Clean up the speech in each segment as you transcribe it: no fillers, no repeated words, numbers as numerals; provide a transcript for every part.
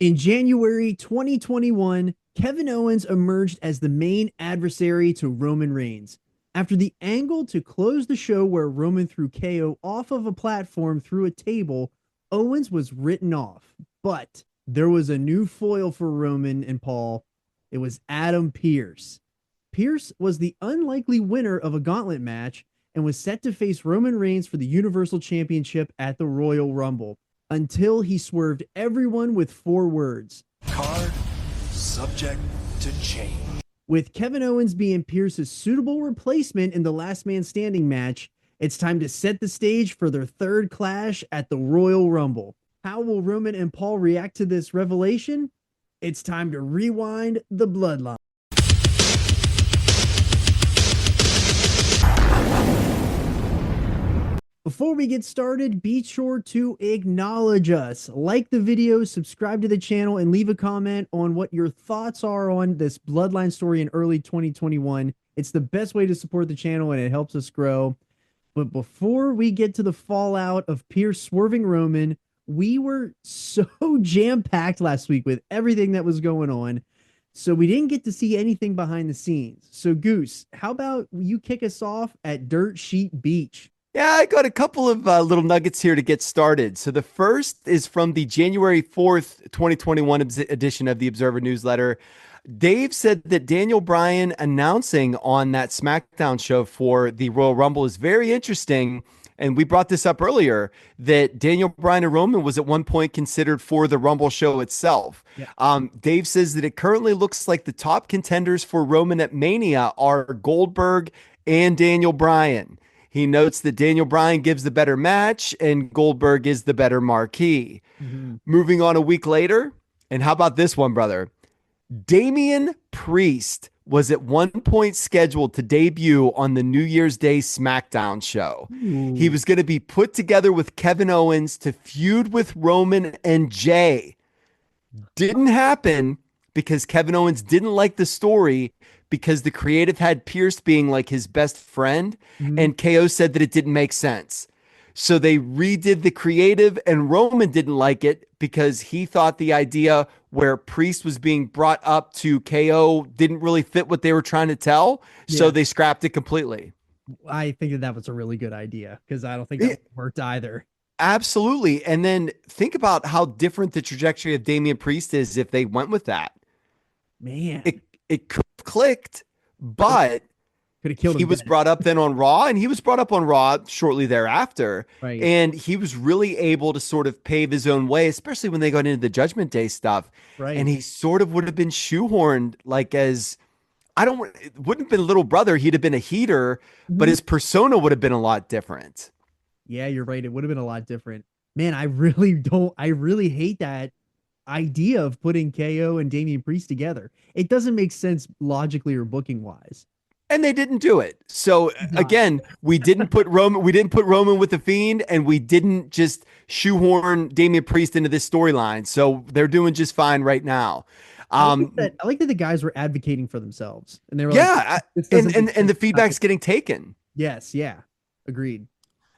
In January 2021, Kevin Owens emerged as the main adversary to Roman Reigns. After the angle to close the show where Roman threw KO off of a platform through a table, Owens was written off. But there was a new foil for Roman and Paul. It was Adam Pearce. Pearce was the unlikely winner of a gauntlet match and was set to face Roman Reigns for the Universal Championship at the Royal Rumble until he swerved everyone with four words. Card subject to change. With Kevin Owens being Pearce's suitable replacement in the Last Man Standing match, it's time to set the stage for their third clash at the Royal Rumble. How will Roman and Paul react to this revelation? It's time to rewind the Bloodline. Before we get started, be sure to acknowledge us. Like the video, subscribe to the channel, and leave a comment on what your thoughts are on this Bloodline story in early 2021. It's the best way to support the channel, and it helps us grow. But before we get to the fallout of Pearce swerving Roman, we were so jam-packed last week with everything that was going on. So we didn't get to see anything behind the scenes. So Goose, how about you kick us off at Dirt Sheet Beach? Yeah, I got a couple of little nuggets here to get started. So the first is from the January 4th, 2021 edition of the Observer newsletter. Dave said that Daniel Bryan announcing on that Smackdown show for the Royal Rumble is very interesting. And we brought this up earlier that Daniel Bryan and Roman was at one point considered for the Rumble show itself. Yeah. Dave says that it currently looks like the top contenders for Roman at Mania are Goldberg and Daniel Bryan. He notes that Daniel Bryan gives the better match and Goldberg is the better marquee. Mm-hmm. Moving on a week later, and how about this one, brother? Damian Priest was at one point scheduled to debut on the New Year's Day SmackDown show. Ooh. He was going to be put together with Kevin Owens to feud with Roman and Jay. Didn't happen because Kevin Owens didn't like the story because the creative had Pearce being like his best friend, and KO said that it didn't make sense. So they redid the creative, and Roman didn't like it because he thought the idea where Priest was being brought up to KO didn't really fit what they were trying to tell. Yeah. So they scrapped it completely. I think that was a really good idea because I don't think that worked either. Absolutely. And then think about how different the trajectory of Damian Priest is if they went with that. Man. It could have clicked, but could have killed him. He was brought up then on Raw, and he was brought up on Raw shortly thereafter. Right. And he was really able to sort of pave his own way, especially when they got into the Judgment Day stuff. Right. And he sort of would have been shoehorned like as, it wouldn't have been little brother. He'd have been a heater, but his persona would have been a lot different. Yeah, you're right. It would have been a lot different. Man, I really hate that idea of putting KO and Damian Priest together. It doesn't make sense logically or booking wise. And they didn't do it. So again, we didn't put Roman with the Fiend, and we didn't just shoehorn Damian Priest into this storyline. So they're doing just fine right now. I like that the guys were advocating for themselves, and they were and the feedback's getting taken. Yes, yeah, agreed.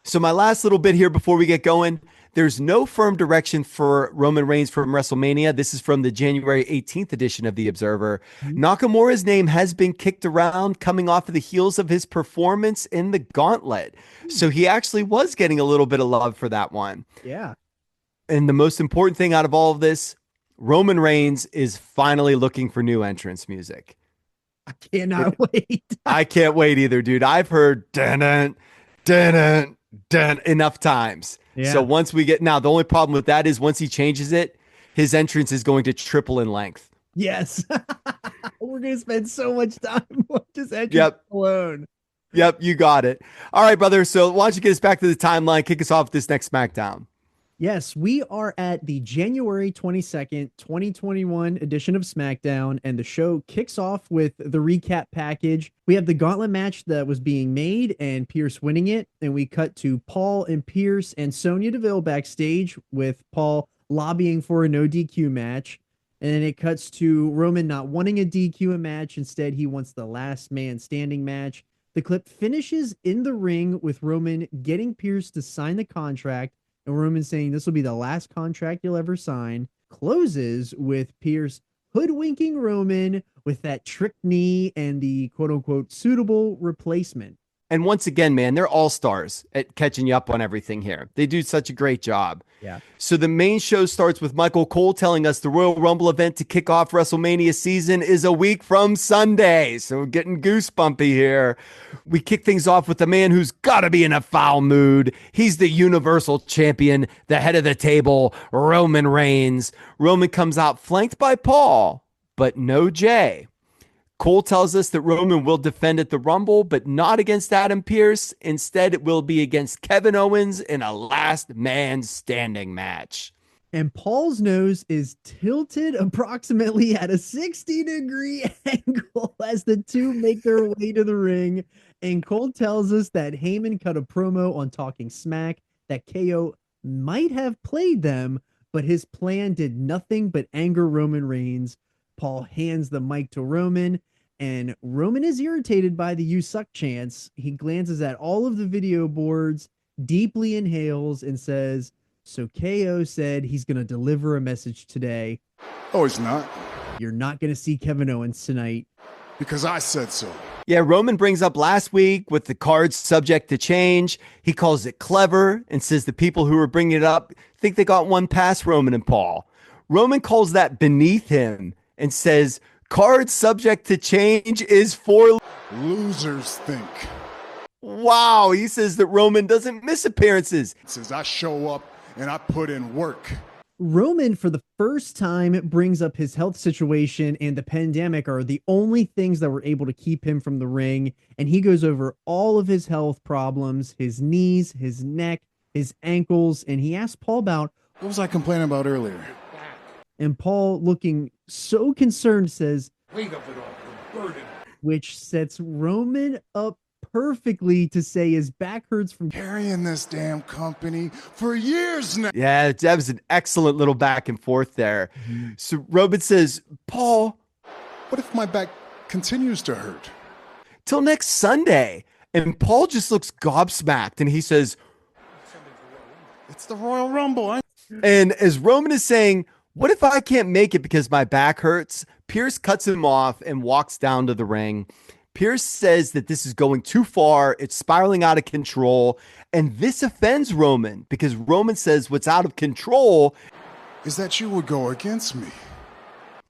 So my last little bit here before we get going, there's no firm direction for Roman Reigns from WrestleMania. This is from the January 18th edition of The Observer. Nakamura's name has been kicked around coming off of the heels of his performance in the Gauntlet. So he actually was getting a little bit of love for that one. Yeah. And the most important thing out of all of this, Roman Reigns is finally looking for new entrance music. I cannot wait. I can't wait either, dude. I've heard dun enough times. Yeah. So once we get now, the only problem with that is once he changes it, his entrance is going to triple in length. Yes. We're going to spend so much time on just entrance alone. Yep, you got it. All right, brother. So why don't you get us back to the timeline, kick us off this next SmackDown. Yes, we are at the January 22nd, 2021 edition of SmackDown, and the show kicks off with the recap package. We have the gauntlet match that was being made and Pearce winning it, and we cut to Paul and Pearce and Sonya Deville backstage with Paul lobbying for a no DQ match, and then it cuts to Roman not wanting a DQ match. Instead, he wants the last man standing match. The clip finishes in the ring with Roman getting Pearce to sign the contract, and Roman saying this will be the last contract you'll ever sign. closes with Pearce hoodwinking Roman with that trick knee and the quote unquote suitable replacement. And once again, man, they're all stars at catching you up on everything here. They do such a great job. Yeah. So the main show starts with Michael Cole telling us the Royal Rumble event to kick off WrestleMania season is a week from Sunday. So we're getting goosebumpy here. We kick things off with the man who's got to be in a foul mood. He's the Universal Champion, the head of the table, Roman Reigns. Roman comes out flanked by Paul, but no Jay. Cole tells us that Roman will defend at the Rumble, but not against Adam Pearce. Instead, it will be against Kevin Owens in a last man standing match. And Paul's nose is tilted approximately at a 60-degree angle as the two make their way to the ring. And Cole tells us that Heyman cut a promo on Talking Smack that KO might have played them, but his plan did nothing but anger Roman Reigns. Paul hands the mic to Roman, and Roman is irritated by the "you suck" chants. He glances at all of the video boards, deeply inhales, and says, "So KO said he's going to deliver a message today." Oh, he's not? "You're not going to see Kevin Owens tonight." Because I said so. Yeah, Roman brings up last week with the cards subject to change. He calls it clever and says the people who are bringing it up think they got one past Roman and Paul. Roman calls that beneath him and says, cards subject to change is for losers think. Wow, he says that Roman doesn't miss appearances. It says I show up and I put in work. Roman, for the first time, brings up his health situation and the pandemic are the only things that were able to keep him from the ring. And he goes over all of his health problems, his knees, his neck, his ankles. And he asks Paul about, what was I complaining about earlier? And Paul, looking so concerned, says, weight of it all, the burden. Which sets Roman up perfectly to say his back hurts from carrying this damn company for years now. Yeah, that was an excellent little back and forth there. So Roman says, Paul, what if my back continues to hurt? Till next Sunday. And Paul just looks gobsmacked and he says, it's the Royal Rumble. And as Roman is saying, what if I can't make it because my back hurts? Pearce cuts him off and walks down to the ring. Pearce says that this is going too far. It's spiraling out of control. And this offends Roman because Roman says what's out of control is that you would go against me.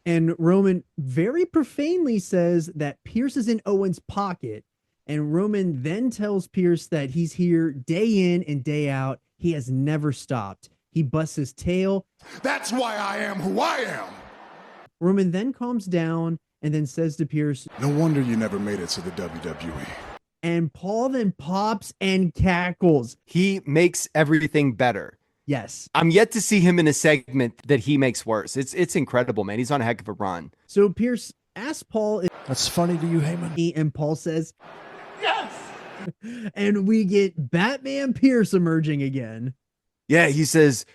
And Roman very profanely says that Pearce is in Owens' pocket. And Roman then tells Pearce that he's here day in and day out. He has never stopped. He busts his tail. That's why I am who I am. Roman then calms down and then says to Pearce, no wonder you never made it to the WWE. And Paul then pops and cackles. He makes everything better. Yes. I'm yet to see him in a segment that he makes worse. It's incredible, man. He's on a heck of a run. So Pearce asks Paul if that's funny to you, Heyman. And Paul says, yes. And we get Batman Pearce emerging again. Yeah, he says,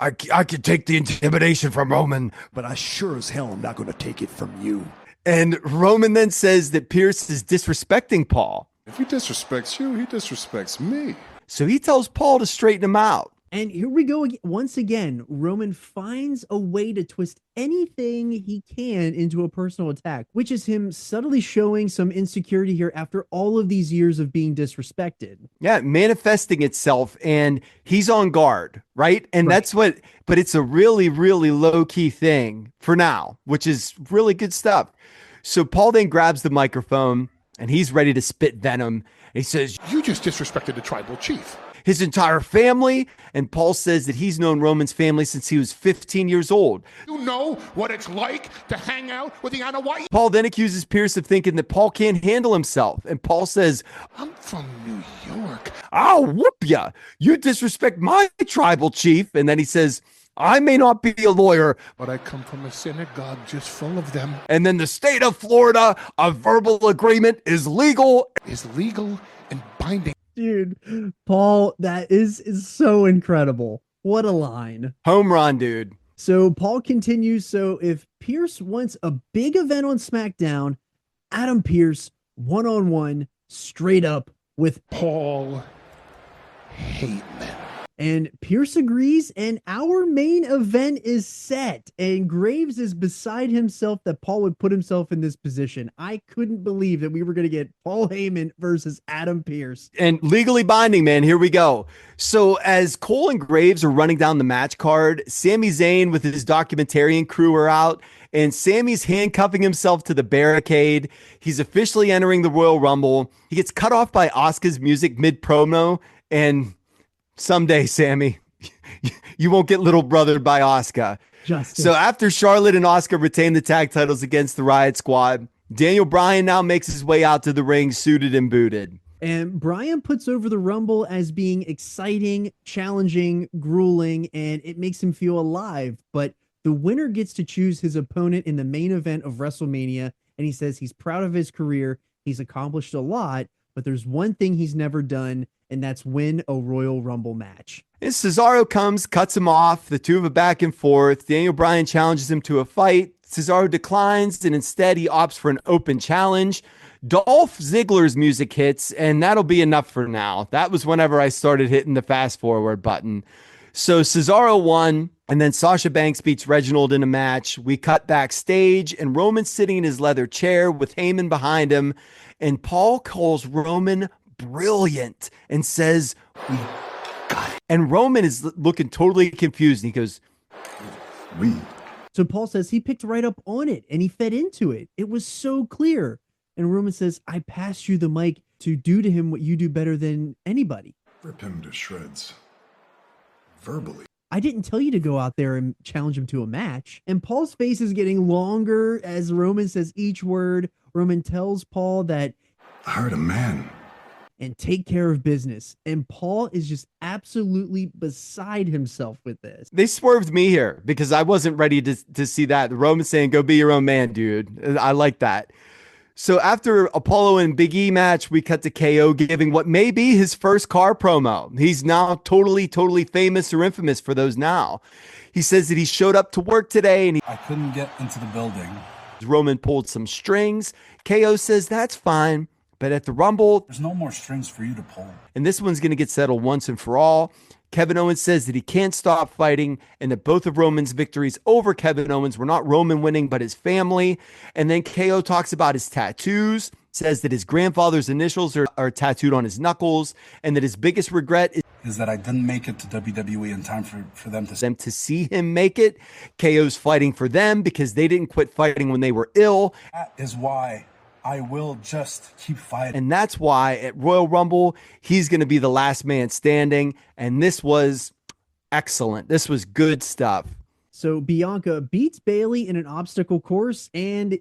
I could take the intimidation from Roman, but I sure as hell am not going to take it from you. And Roman then says that Pearce is disrespecting Paul. If he disrespects you, he disrespects me. So he tells Paul to straighten him out. And here we go once again. Roman finds a way to twist anything he can into a personal attack, which is him subtly showing some insecurity here after all of these years of being disrespected. Yeah, manifesting itself, and he's on guard, right? And right. That's what, but it's a really, really low-key thing for now, which is really good stuff. So Paul then grabs the microphone, and he's ready to spit venom. He says, you just disrespected the tribal chief. His entire family. And Paul says that he's known Roman's family since he was 15 years old. You know what it's like to hang out with the Anna White? Paul then accuses Pearce of thinking that Paul can't handle himself. And Paul says, I'm from New York. I'll whoop ya. You disrespect my tribal chief. And then he says, I may not be a lawyer, but I come from a synagogue just full of them. And then the state of Florida, a verbal agreement is legal. Is legal and binding. Dude, Paul, that is so incredible. What a line. Home run, dude. So Paul continues. So if Pearce wants a big event on SmackDown, Adam Pearce, one-on-one, straight up with Paul Heyman. And Pearce agrees, and our main event is set. And Graves is beside himself that Paul would put himself in this position. I couldn't believe that we were going to get Paul Heyman versus Adam Pearce. And legally binding, man. Here we go. So as Cole and Graves are running down the match card, Sami Zayn with his documentarian crew are out, and Sammy's handcuffing himself to the barricade. He's officially entering the Royal Rumble. He gets cut off by Asuka's music mid-promo, and someday, Sammy, you won't get little brothered by Asuka. Justice. So after Charlotte and Asuka retain the tag titles against the Riot Squad, Daniel Bryan now makes his way out to the ring, suited and booted. And Bryan puts over the Rumble as being exciting, challenging, grueling, and it makes him feel alive. But the winner gets to choose his opponent in the main event of WrestleMania, and he says he's proud of his career. He's accomplished a lot, but there's one thing he's never done, and that's win a Royal Rumble match. And Cesaro comes, cuts him off. The two of them back and forth. Daniel Bryan challenges him to a fight. Cesaro declines, and instead he opts for an open challenge. Dolph Ziggler's music hits, and that'll be enough for now. That was whenever I started hitting the fast forward button. So Cesaro won, and then Sasha Banks beats Reginald in a match. We cut backstage, and Roman's sitting in his leather chair with Heyman behind him, and Paul calls Roman brilliant and says, "We got it." And Roman is looking totally confused, and he goes, We. So Paul says he picked right up on it, and he fed into it. It was so clear. And Roman says, I passed you the mic to do to him what you do better than anybody. Rip him to shreds. Verbally. I didn't tell you to go out there and challenge him to a match. And Paul's face is getting longer as Roman says each word. Roman tells Paul that I heard a man. and take care of business. And Paul is just absolutely beside himself with this. they swerved me here because I wasn't ready to see that. Roman saying, go be your own man, dude. I like that. So after Apollo and Big E match, we cut to KO giving what may be his first car promo. He's now totally famous or infamous for those now. He says that he showed up to work today and I couldn't get into the building. Roman pulled some strings. KO says that's fine, but at the Rumble, There's no more strings for you to pull. and this one's going to get settled once and for all. Kevin Owens says that he can't stop fighting and that both of Roman's victories over Kevin Owens were not Roman winning, but his family. And then KO talks about his tattoos, says that his grandfather's initials are tattooed on his knuckles, and that his biggest regret Is that I didn't make it to WWE in time for them to them to see him make it. KO's fighting for them because they didn't quit fighting when they were ill. That is why I will just keep fighting. And that's why at Royal Rumble, he's going to be the last man standing. And this was excellent. This was good stuff. So Bianca beats Bayley in an obstacle course. And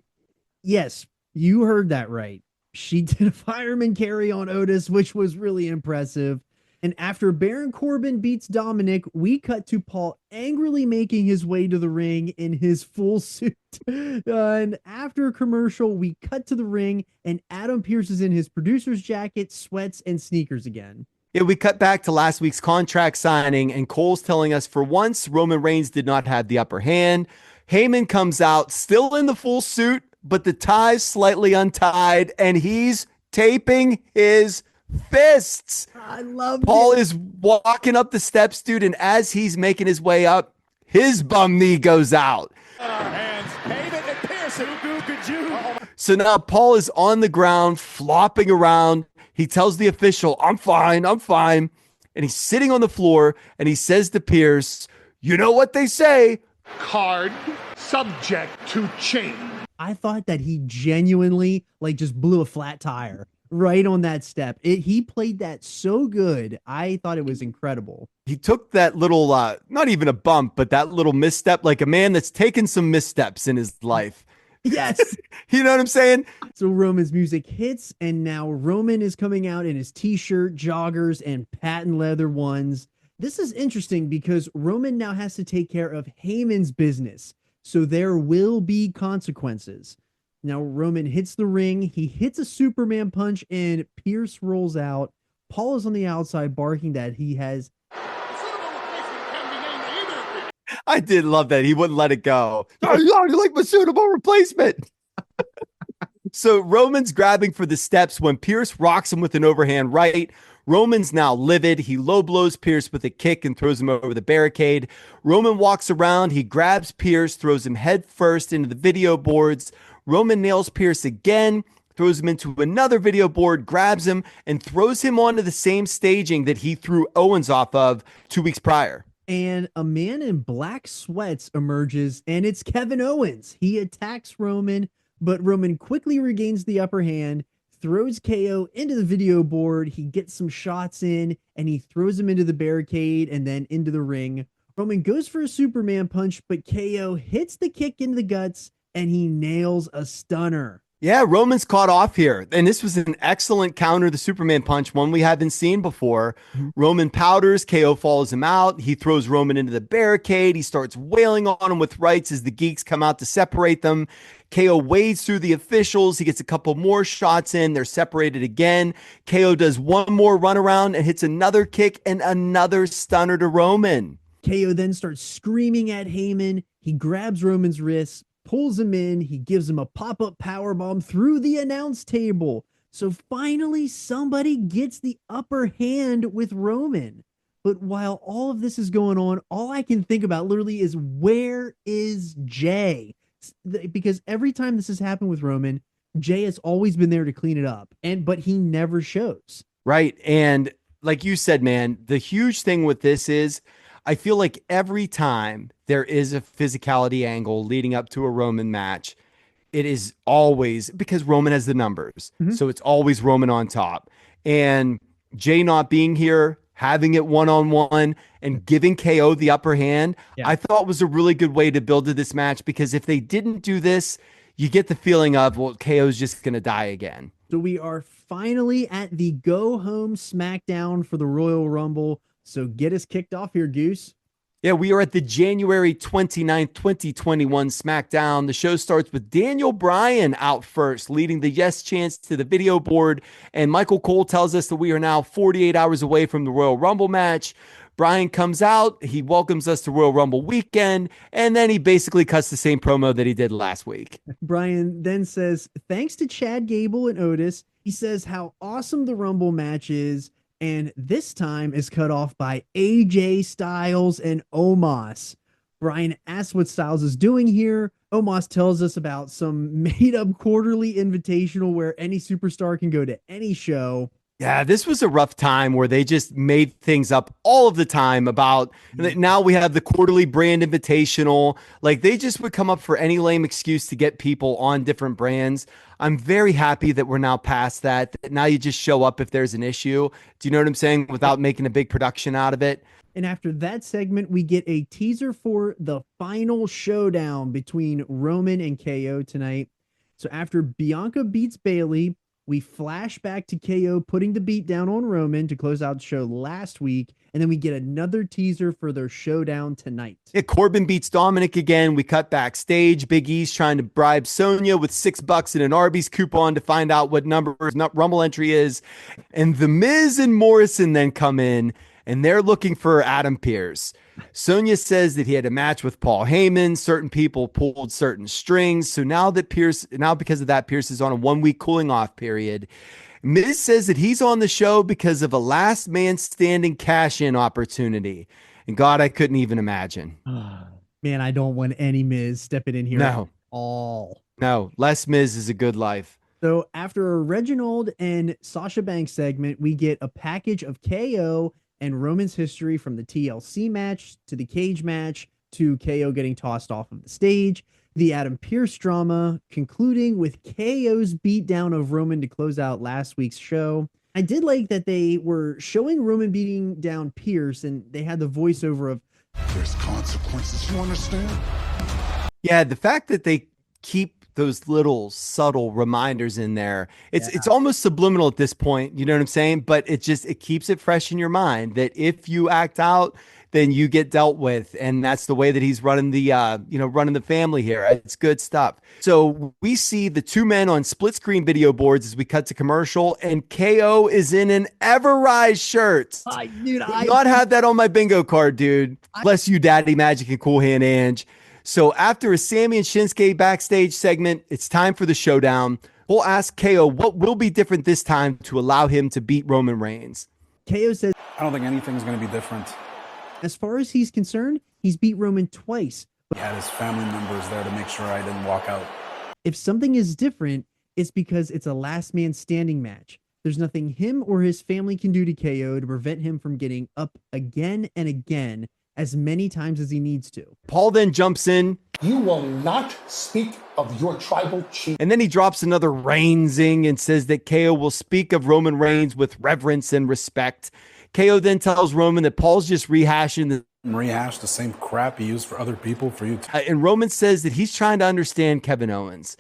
yes, you heard that right. She did a fireman carry on Otis, which was really impressive. And after Baron Corbin beats Dominic, we cut to Paul angrily making his way to the ring in his full suit. And after a commercial, we cut to the ring and Adam Pearce is in his producer's jacket, sweats, and sneakers again. Yeah, we cut back to last week's contract signing, and Cole's telling us for once Roman Reigns did not have the upper hand. Heyman comes out still in the full suit, but the tie's slightly untied, and he's taping his fists. I love Paul is walking up the steps, dude, and as he's making his way up, his bum knee goes out. So now Paul is on the ground, flopping around. He tells the official, I'm fine. And he's sitting on the floor, and he says to Pearce, you know what they say? Card subject to change. I thought that he genuinely just blew a flat tire right on that step. He played that so good. I thought it was incredible. He took that little, not even a bump, but that little misstep, like a man that's taken some missteps in his life. Yes. You know what I'm saying? So Roman's music hits, and now Roman is coming out in his t-shirt, joggers, and patent leather ones. This is interesting because Roman now has to take care of Heyman's business. So there will be consequences. Now Roman hits the ring. He hits a Superman punch, and Pearce rolls out. Paul is on the outside barking that he has. I did love that. He wouldn't let it go. Oh, you like my suitable replacement. So Roman's grabbing for the steps when Pearce rocks him with an overhand right. Roman's now livid. He low blows Pearce with a kick and throws him over the barricade. Roman walks around. He grabs Pearce, throws him head first into the video boards. Roman nails Pearce again, throws him into another video board, grabs him, and throws him onto the same staging that he threw Owens off of 2 weeks prior. And a man in black sweats emerges, and it's Kevin Owens. He attacks Roman, but Roman quickly regains the upper hand, throws KO into the video board. He gets some shots in, and he throws him into the barricade and then into the ring. Roman goes for a Superman punch, but KO hits the kick in the guts, and he nails a stunner. Yeah, Roman's caught off here. And this was an excellent counter, the Superman punch, one we haven't seen before. Roman powders, KO follows him out. He throws Roman into the barricade. He starts wailing on him with rights as the geeks come out to separate them. KO wades through the officials. He gets a couple more shots in. They're separated again. KO does one more runaround and hits another kick and another stunner to Roman. KO then starts screaming at Heyman. He grabs Roman's wrist, pulls him in. He gives him a pop-up powerbomb through the announce table. So finally, somebody gets the upper hand with Roman. But while all of this is going on, all I can think about literally is, where is Jay? Because every time this has happened with Roman, Jay has always been there to clean it up. But he never shows. Right. And like you said, man, the huge thing with this is, I feel like every time there is a physicality angle leading up to a Roman match, it is always because Roman has the numbers. So it's always Roman on top. And Jay not being here, having it one-on-one and giving KO the upper hand, I thought was a really good way to build to this match, because if they didn't do this, you get the feeling of, well, KO's just going to die again. So we are finally at the go-home Smackdown for the Royal Rumble. So get us kicked off here, Goose. Yeah, we are at the January 29th, 2021 SmackDown. The show starts with Daniel Bryan out first, leading the yes chants to the video board. And Michael Cole tells us that we are now 48 hours away from the Royal Rumble match. Bryan comes out, he welcomes us to Royal Rumble weekend, and then he basically cuts the same promo that he did last week. Bryan then says, thanks to Chad Gable and Otis, he says how awesome the Rumble match is. And this time is cut off by AJ Styles and Omos. Bryan asks what Styles is doing here. Omos tells us about some made-up quarterly invitational where any superstar can go to any show. Yeah, this was a rough time where they just made things up all of the time about, now we have the quarterly brand invitational. Like, they just would come up for any lame excuse to get people on different brands. I'm very happy that we're now past that. Now you just show up if there's an issue. Do you know what I'm saying? Without making a big production out of it. And after that segment, we get a teaser for the final showdown between Roman and KO tonight. So after Bianca beats Bayley, we flash back to KO putting the beat down on Roman to close out the show last week. And then we get another teaser for their showdown tonight. Yeah, Corbin beats Dominic again. We cut backstage. Big E's trying to bribe Sonya with $6 in an Arby's coupon to find out what number Rumble entry is. And The Miz and Morrison then come in, and they're looking for Adam Pearce. Sonya says that he had a match with Paul Heyman. Certain people pulled certain strings. So now because of that, Pearce is on a 1-week cooling off period. Miz says that he's on the show because of a last man standing cash-in opportunity. And God, I couldn't even imagine. Man, I don't want any Miz stepping in here at all. No, less Miz is a good life. So after a Reginald and Sasha Banks segment, we get a package of KO and Roman's history from the TLC match to the cage match to KO getting tossed off of the stage. The Adam Pearce drama concluding with KO's beatdown of Roman to close out last week's show. I did like that they were showing Roman beating down Pearce and they had the voiceover of, There's consequences, you understand? Yeah, the fact that they keep those little subtle reminders in there, it's almost subliminal at this point, you know what I'm saying? But it keeps it fresh in your mind that if you act out, then you get dealt with. And that's the way that he's running the running the family here. It's good stuff. So we see the two men on split screen video boards as we cut to commercial, and KO is in an Everrise shirt. I not have that on my bingo card, dude. Bless you, Daddy Magic and Cool Hand Ange. So after a Sammy and Shinsuke backstage segment, it's time for the showdown. We'll ask KO what will be different this time to allow him to beat Roman Reigns. KO says, I don't think anything's going to be different. as far as he's concerned, he's beat Roman twice. He had his family members there to make sure I didn't walk out. If something is different, it's because it's a last man standing match. There's nothing him or his family can do to KO to prevent him from getting up again and again as many times as he needs to. Paul then jumps in. You will not speak of your tribal chief. And then he drops another Reignsing and says that KO will speak of Roman Reigns with reverence and respect. KO then tells Roman that Paul's just rehashing the same crap he used for other people for you. And Roman says that he's trying to understand Kevin Owens.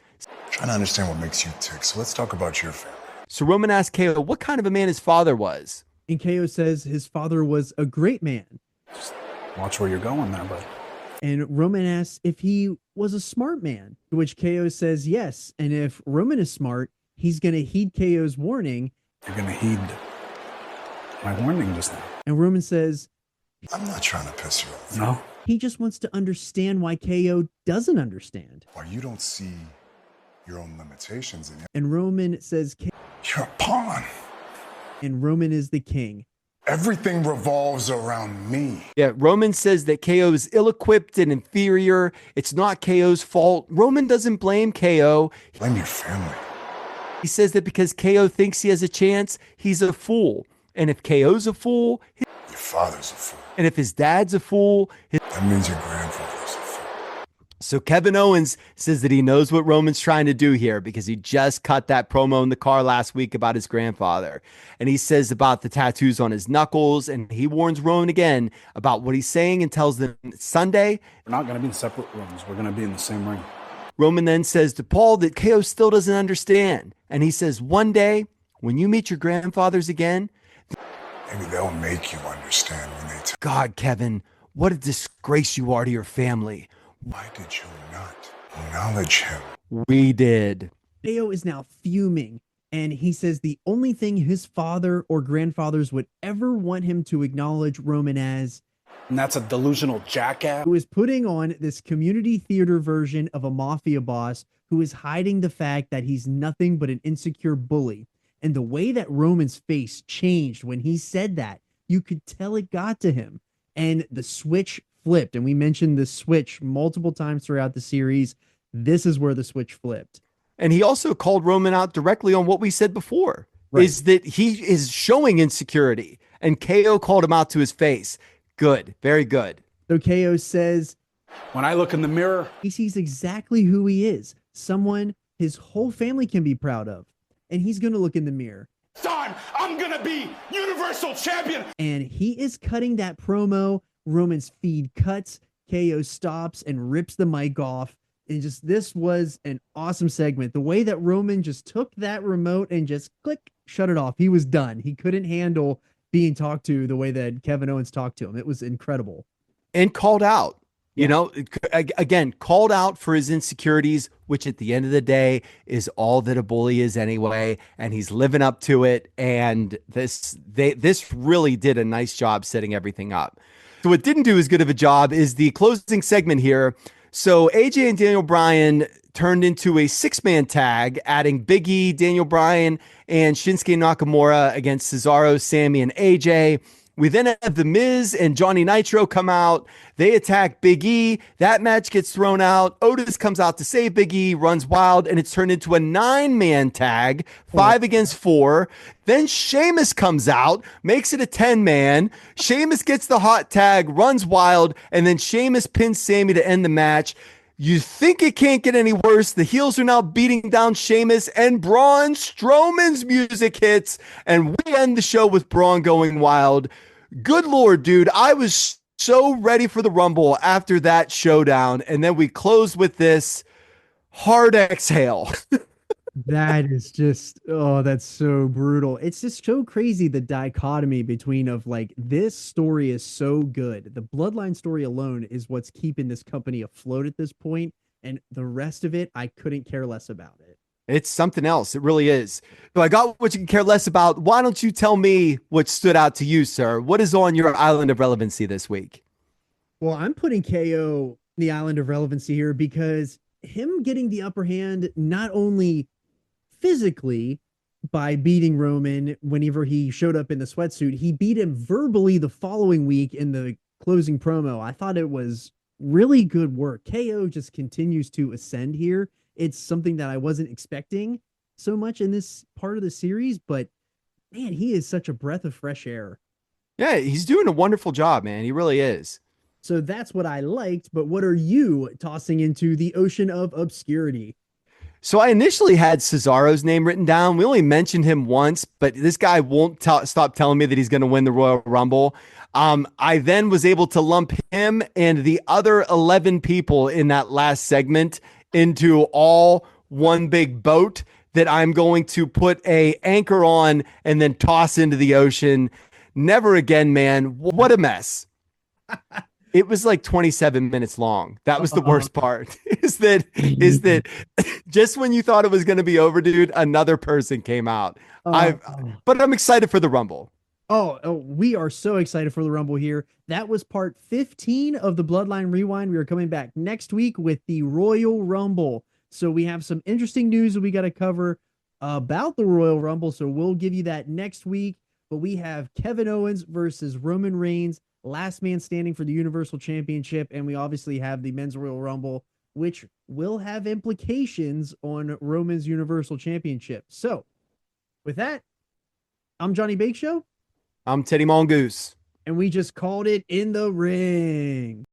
Trying to understand what makes you tick. So let's talk about your family. So Roman asks KO what kind of a man his father was. And KO says his father was a great man. Just watch where you're going there, bud. And Roman asks if he was a smart man, to which KO says yes. And if Roman is smart, he's going to heed KO's warning. You're going to heed my warning just now. And Roman says, I'm not trying to piss you off. No. he just wants to understand why KO doesn't understand. Or you don't see your own limitations in it. And Roman says, You're a pawn. and Roman is the king. Everything revolves around me. Yeah, Roman says that KO is ill-equipped and inferior. It's not KO's fault. Roman doesn't blame KO. Blame your family. He says that because KO thinks he has a chance, he's a fool. And if KO's a fool, Your father's a fool. and if his dad's a fool, That means your grandfather's a fool. So Kevin Owens says that he knows what Roman's trying to do here because he just cut that promo in the car last week about his grandfather. And he says about the tattoos on his knuckles, and he warns Roman again about what he's saying and tells them Sunday. We're not going to be in separate rooms. We're going to be in the same ring. Roman then says to Paul that KO still doesn't understand. And he says, one day, when you meet your grandfathers again, Maybe they'll make you understand when they tell. God, Kevin, what a disgrace you are to your family. Why did you not acknowledge him? We did. KO is now fuming, and he says the only thing his father or grandfathers would ever want him to acknowledge Roman as, And that's a delusional jackass. who is putting on this community theater version of a mafia boss who is hiding the fact that he's nothing but an insecure bully. And the way that Roman's face changed when he said that, you could tell it got to him. And the switch flipped. And we mentioned the switch multiple times throughout the series. This is where the switch flipped. And he also called Roman out directly on what we said before, is that he is showing insecurity. And KO called him out to his face. Good. Very good. So KO says When I look in the mirror, he sees exactly who he is, someone his whole family can be proud of. And he's going to look in the mirror. Son, I'm gonna be Universal Champion. And he is cutting that promo. Roman's feed cuts. KO stops and rips the mic off. And just, this was an awesome segment. The way that Roman just took that remote and just click, shut it off. He was done. He couldn't handle being talked to the way that Kevin Owens talked to him. It was incredible. And called out. You know, again, called out for his insecurities, which at the end of the day is all that a bully is anyway. And he's living up to it. And this really did a nice job setting everything up. So what didn't do as good of a job is the closing segment here. So AJ and Daniel Bryan turned into a 6-man tag, adding Big E, Daniel Bryan, and Shinsuke Nakamura against Cesaro, Sammy, and AJ. We then have The Miz and Johnny Nitro come out. They attack Big E. That match gets thrown out. Otis comes out to save Big E, runs wild, and it's turned into a 9-man tag, 5 against 4. Then Sheamus comes out, makes it a 10-man. Sheamus gets the hot tag, runs wild, and then Sheamus pins Sammy to end the match. You think it can't get any worse. The heels are now beating down Sheamus, and Braun Strowman's music hits, and we end the show with Braun going wild. Good Lord, dude. I was so ready for the Rumble after that showdown, and then we close with this hard exhale. That is just, oh, that's so brutal. It's just so crazy, the dichotomy between of like, this story is so good. The Bloodline story alone is what's keeping this company afloat at this point, and the rest of it, I couldn't care less about it. It's something else. It really is. So I got what you can care less about. Why don't you tell me what stood out to you, sir? What is on your island of relevancy this week? Well, I'm putting KO the island of relevancy here because him getting the upper hand, not only physically, by beating Roman whenever he showed up in the sweatsuit. He beat him verbally the following week in the closing promo. I thought it was really good work. KO just continues to ascend here. It's something that I wasn't expecting so much in this part of the series, but man, he is such a breath of fresh air. Yeah, he's doing a wonderful job, man. He really is. So that's what I liked, but what are you tossing into the ocean of obscurity? So I initially had Cesaro's name written down. We only mentioned him once, but this guy won't stop telling me that he's going to win the Royal Rumble. I then was able to lump him and the other 11 people in that last segment into all one big boat that I'm going to put a anchor on and then toss into the ocean. Never again, man. What a mess. It was like 27 minutes long. That was the worst part. Is that just when you thought it was going to be over, dude, another person came out. But I'm excited for the Rumble. Oh, we are so excited for the Rumble here. That was part 15 of the Bloodline Rewind. We are coming back next week with the Royal Rumble. So we have some interesting news that we got to cover about the Royal Rumble. So we'll give you that next week. But we have Kevin Owens versus Roman Reigns, last man standing for the Universal Championship. And we obviously have the Men's Royal Rumble, which will have implications on Roman's Universal Championship. So with that, I'm Johnny Bake Show. I'm Teddy Mongoose. And we just called it In the Ring.